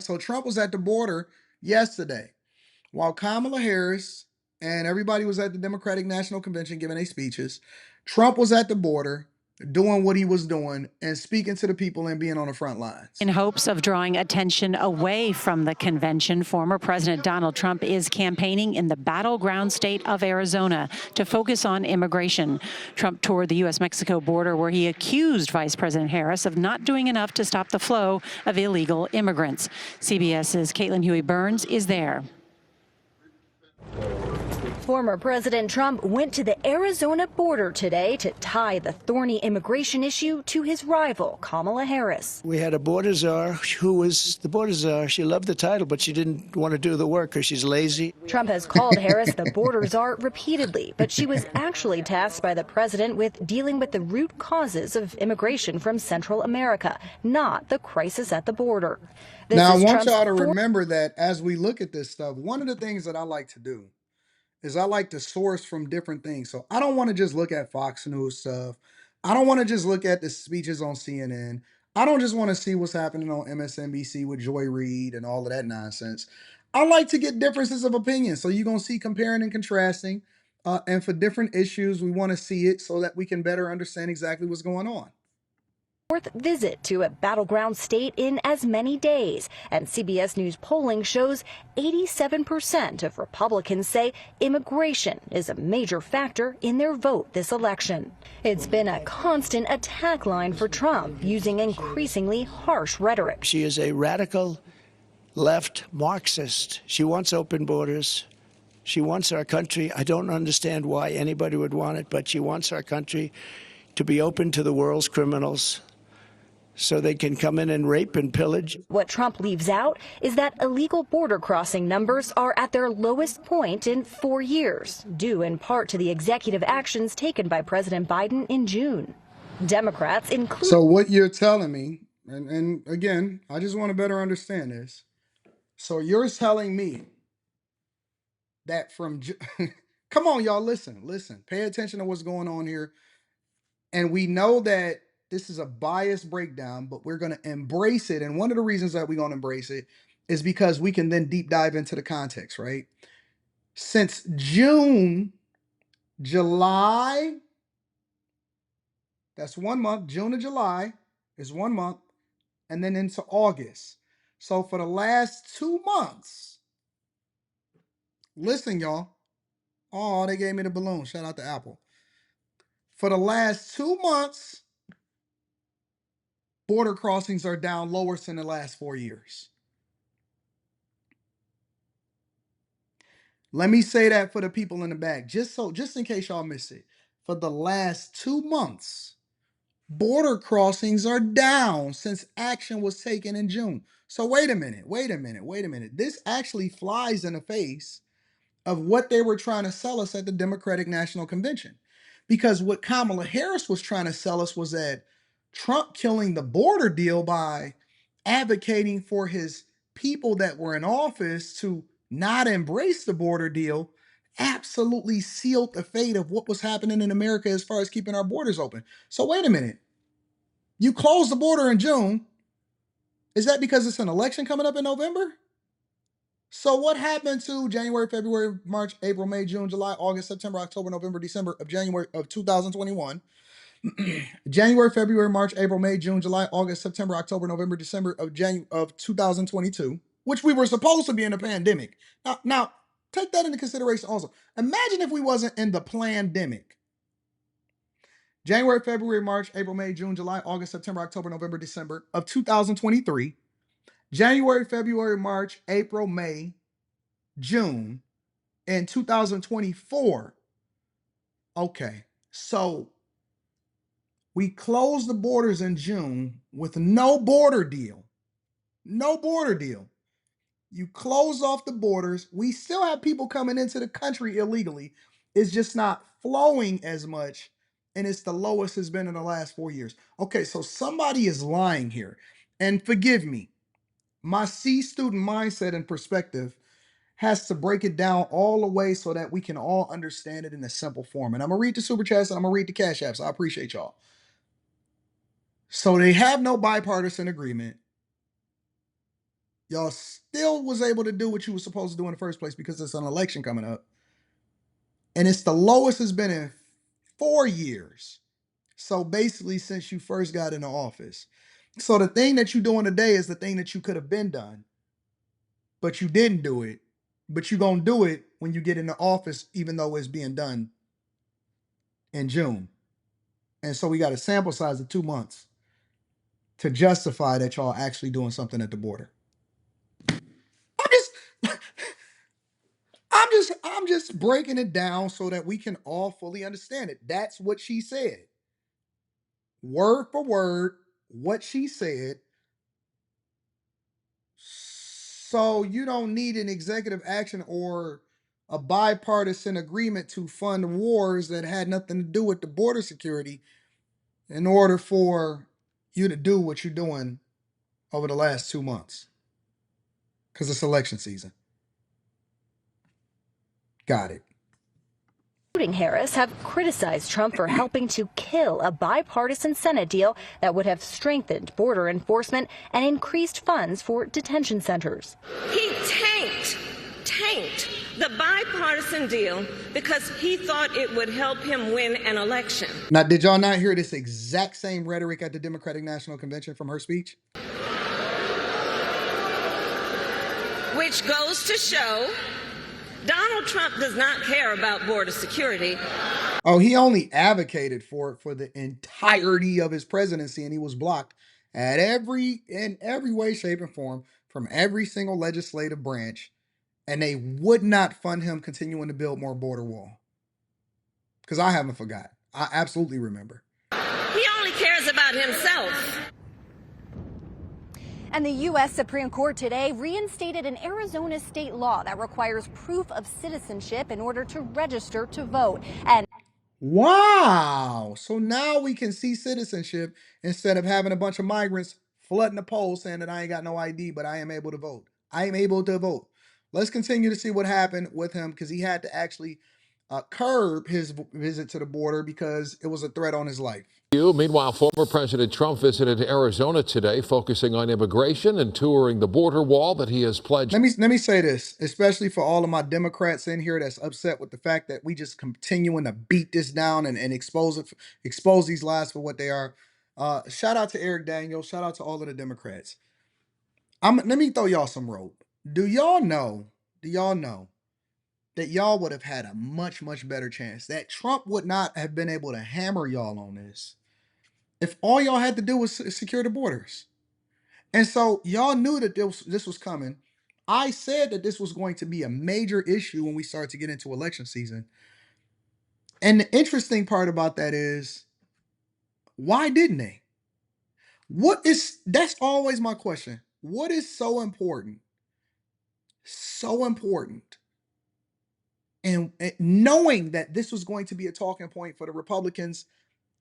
So Trump was at the border yesterday while Kamala Harris and everybody was at the Democratic National Convention giving their speeches. Trump was at the border doing what he was doing and speaking to the people and being on the front lines. In hopes of drawing attention away from the convention, former President Donald Trump is campaigning in the battleground state of Arizona to focus on immigration. Trump toured the U.S.-Mexico border where he accused Vice President Harris of not doing enough to stop the flow of illegal immigrants. CBS's Caitlin Huey-Burns is there. Former President Trump went to the Arizona border today to tie the thorny immigration issue to his rival, Kamala Harris. We had a border czar who was the border czar. She loved the title, but she didn't want to do the work because she's lazy. Trump has called Harris the border czar repeatedly, but she was actually tasked by the president with dealing with the root causes of immigration from Central America, not the crisis at the border. Now, I want y'all to remember that as we look at this stuff, one of the things that I like to do is I like to source from different things. So I don't want to just look at Fox News stuff. I don't want to just look at the speeches on CNN. I don't just want to see what's happening on MSNBC with Joy Reid and all of that nonsense. I like to get differences of opinion. So you're going to see comparing and contrasting. And for different issues, we want to see it so that we can better understand exactly what's going on. Fourth visit to a battleground state in as many days, and CBS News polling shows 87% of Republicans say immigration is a major factor in their vote this election. It's been a constant attack line for Trump, using increasingly harsh rhetoric. She is a radical left Marxist. She wants open borders. She wants our country. I don't understand why anybody would want it, but she wants our country to be open to the world's criminals, so they can come in and rape and pillage. What Trump leaves out is that illegal border crossing numbers are at their lowest point in 4 years, due in part to the executive actions taken by President Biden in June. Democrats include... So what you're telling me, and again, I just want to better understand this. So you're telling me that from... Come on, y'all, listen. Pay attention to what's going on here. And we know that this is a biased breakdown, but we're going to embrace it. And one of the reasons that we're going to embrace it is because we can then deep dive into the context, right? Since June, July, that's 1 month. June to July is 1 month. And then into August. So for the last 2 months, listen, y'all. Oh, they gave me the balloon. Shout out to Apple. For the last 2 months, border crossings are down lower than the last 4 years. Let me say that for the people in the back, just in case y'all miss it. For the last 2 months, border crossings are down since action was taken in June. So wait a minute. This actually flies in the face of what they were trying to sell us at the Democratic National Convention. Because what Kamala Harris was trying to sell us was that Trump killing the border deal by advocating for his people that were in office to not embrace the border deal absolutely sealed the fate of what was happening in America as far as keeping our borders open. So wait a minute. You closed the border in June. Is that because it's an election coming up in November? So what happened to January, February, March, April, May, June, July, August, September, October, November, December of January of 2021? January, February, March, April, May, June, July, August, September, October, November, December of 2022, which we were supposed to be in a pandemic. Now take that into consideration also. Imagine if we wasn't in the pandemic. January, February, March, April, May, June, July, August, September, October, November, December of 2023. January, February, March, April, May, June in 2024. Okay, so we closed the borders in June with no border deal. No border deal. You close off the borders. We still have people coming into the country illegally. It's just not flowing as much, and it's the lowest it's been in the last 4 years. Okay, so somebody is lying here. And forgive me, my C student mindset and perspective has to break it down all the way so that we can all understand it in a simple form. And I'm going to read the super chats and I'm going to read the cash apps. I appreciate y'all. So they have no bipartisan agreement. Y'all still was able to do what you were supposed to do in the first place because it's an election coming up. And it's the lowest it's been in 4 years. So basically, since you first got into office. So the thing that you're doing today is the thing that you could have been done, but you didn't do it. But you're going to do it when you get into office, even though it's being done in June. And so we got a sample size of 2 months to justify that y'all actually doing something at the border. I'm just I'm just breaking it down so that we can all fully understand it. That's what she said. Word for word, what she said. So you don't need an executive action or a bipartisan agreement to fund wars that had nothing to do with the border security in order for you to do what you're doing over the last 2 months. Because it's election season. Got it. Including Harris, have criticized Trump for helping to kill a bipartisan Senate deal that would have strengthened border enforcement and increased funds for detention centers. He tanked the bipartisan deal because he thought it would help him win an election. Now, did y'all not hear this exact same rhetoric at the Democratic National Convention from her speech? Which goes to show Donald Trump does not care about border security. Oh, he only advocated for it for the entirety of his presidency, and he was blocked in every way, shape, and form from every single legislative branch, and they would not fund him continuing to build more border wall. Because I haven't forgot. I absolutely remember. He only cares about himself. And the U.S. Supreme Court today reinstated an Arizona state law that requires proof of citizenship in order to register to vote. And wow. So now we can see citizenship instead of having a bunch of migrants flooding the polls saying that I ain't got no ID, but I am able to vote. I am able to vote. Let's continue to see what happened with him because he had to actually curb his visit to the border because it was a threat on his life. Meanwhile, former President Trump visited Arizona today, focusing on immigration and touring the border wall that he has pledged. Let me say this, especially for all of my Democrats in here that's upset with the fact that we just continuing to beat this down and expose these lies for what they are. Shout out to Eric Daniels. Shout out to all of the Democrats. Let me throw y'all some rope. Do y'all know that y'all would have had a much, much better chance, that Trump would not have been able to hammer y'all on this if all y'all had to do was secure the borders? And so y'all knew that this was coming. I said that this was going to be a major issue when we start to get into election season. And the interesting part about that is, why didn't they? That's always my question. What is so important? So important. And knowing that this was going to be a talking point for the Republicans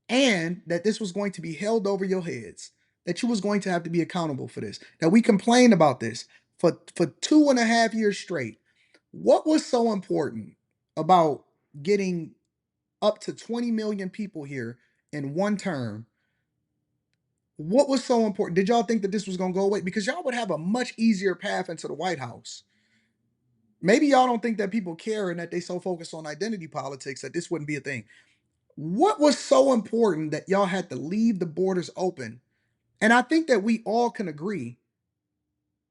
and that this was going to be held over your heads, that you was going to have to be accountable for this, that we complained about this for 2.5 years straight. What was so important about getting up to 20 million people here in one term? What was so important? Did y'all think that this was going to go away? Because y'all would have a much easier path into the White House. Maybe y'all don't think that people care and that they so focused on identity politics that this wouldn't be a thing. What was so important that y'all had to leave the borders open? And I think that we all can agree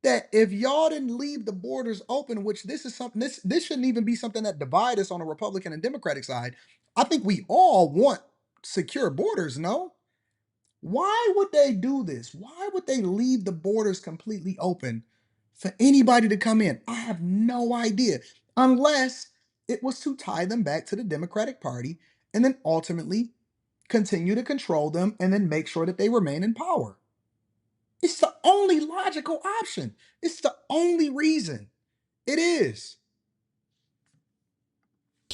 that if y'all didn't leave the borders open, which this is something, this shouldn't even be something that divide us on the Republican and Democratic side. I think we all want secure borders, no? Why would they do this? Why would they leave the borders completely open for anybody to come in? I have no idea, unless it was to tie them back to the Democratic Party and then ultimately continue to control them and then make sure that they remain in power. It's the only logical option. It's the only reason. It is.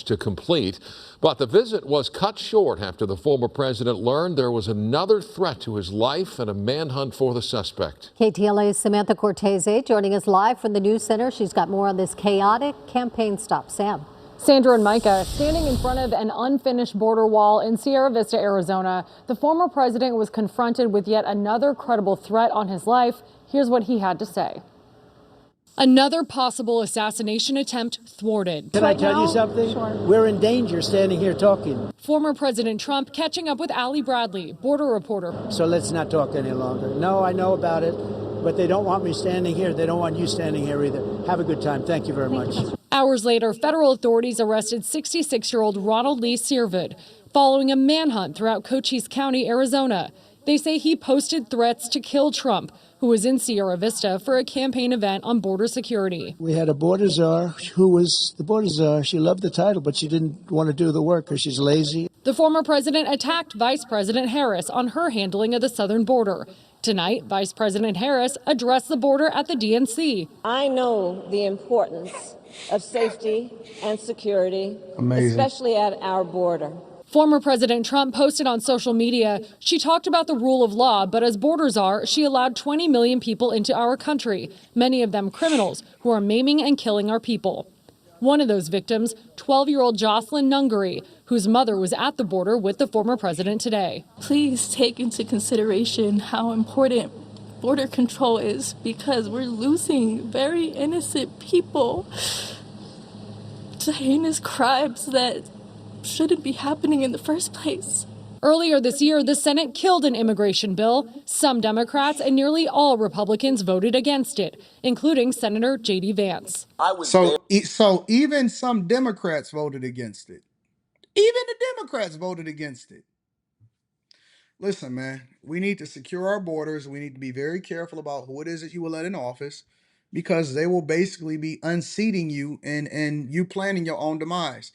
To complete, but the visit was cut short after the former president learned there was another threat to his life and a manhunt for the suspect. KTLA's Samantha Cortese joining us live from the News Center. She's got more on this chaotic campaign stop. Sam. Sandra and Micah, standing in front of an unfinished border wall in Sierra Vista, Arizona, the former president was confronted with yet another credible threat on his life. Here's what he had to say. Another possible assassination attempt thwarted. Can I tell you something? Sure. We're in danger standing here talking. Former President Trump catching up with Ali Bradley, border reporter. So let's not talk any longer. No, I know about it, but they don't want me standing here. They don't want you standing here either. Have a good time. Thank you very much. Hours later, federal authorities arrested 66-year-old Ronald Lee Searwood following a manhunt throughout Cochise County, Arizona. They say he posted threats to kill Trump, who was in Sierra Vista for a campaign event on border security. We had a border czar who was the border czar. She loved the title, but she didn't want to do the work because she's lazy. The former president attacked Vice President Harris on her handling of the southern border. Tonight, Vice President Harris addressed the border at the DNC. I know the importance of safety and security, especially at our border. Former President Trump posted on social media, she talked about the rule of law, but as border czar, she allowed 20 million people into our country, many of them criminals who are maiming and killing our people. One of those victims, 12-year-old Jocelyn Nungary, whose mother was at the border with the former president today. Please take into consideration how important border control is, because we're losing very innocent people to heinous crimes that shouldn't be happening in the first place. Earlier this year, the Senate killed an immigration bill. Some Democrats and nearly all Republicans voted against it, including Senator J.D. Vance. So even some Democrats voted against it. Even the Democrats voted against it. Listen, man, we need to secure our borders. We need to be very careful about who it is that you will let in office, because they will basically be unseating you and you planning your own demise.